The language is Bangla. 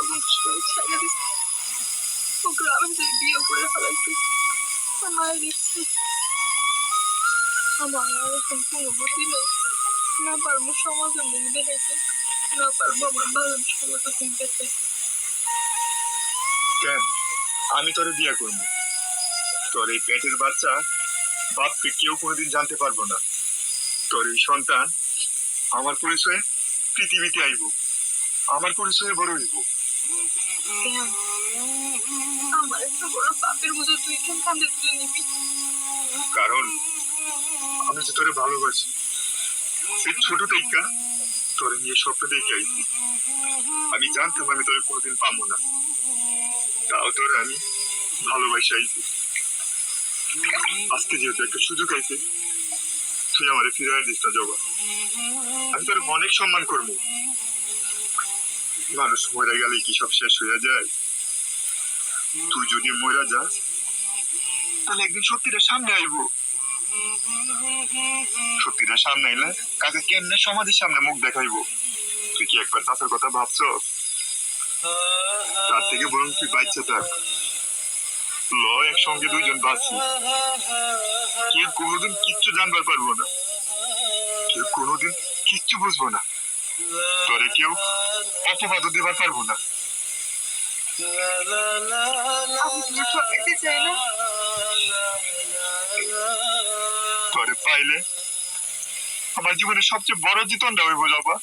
শরীর ছেড়ে দিচ্ছে। ও গ্রামে যে বিয়ে করে ফেলাইছে আমার মায়ের ইচ্ছে। আমার এখন কোনো গতি নেই, না পারবো সমাজে মুখ দেখাইতে, না পারবো আমার বাবার সমাজে মুখ দেখাইতে। কেন আমি তোরে বিয়ে করবো? তোর এই পেটের বাচ্চা বাপকে কেউ কোনোদিন জানতে পারবো না। তোর এই সন্তান আমার পরিচয়ে পৃথিবীতে আইব, আমার পরিচয়ে বড় হইব। আমার একটা বড় পাপের বোঝা তুই কেন কাঁধে তুলে নিবি? কারণ আমি যে তোরে ভালোবাসি। সেই ছোট থেকে তোরে নিয়ে স্বপ্ন দেখে আইছি। আমি জানতাম আমি তোরে কোনোদিন পাবো না, তাও তোরে আমি ভালোবাসি আইছি। আজকে যেহেতু একটা সুযোগ আইছে, তুই আমারে ফিরাই দিস না জবা। আমি তোর অনেক সম্মান করবো। মানুষ মরে গেলে কি সব শেষ হয়ে যায়? তুই যদি মরে যাস তাহলে একদিন সত্যিটা সামনে আইব। সত্যিটা সামনে আইলে কাকে কেমনে সমাজের সামনে মুখ দেখাইব? তুই কি একবার চাচার কথা ভাবছ? তার থেকে বরং তুই বাচ্চা থাক, ল একসঙ্গে দুইজন বাঁচি। কেউ কোনোদিন কিচ্ছু জানবার পারবো না, কেউ কোনোদিন কিচ্ছু বুঝবো না, তোরে কেউ অপবাদ দিবার পারবো না। আমি তোমার ঠকাইতে চাই না। তোরে পাইলে আমার জীবনের সবচেয়ে বড় জিতনটা হইব জবা।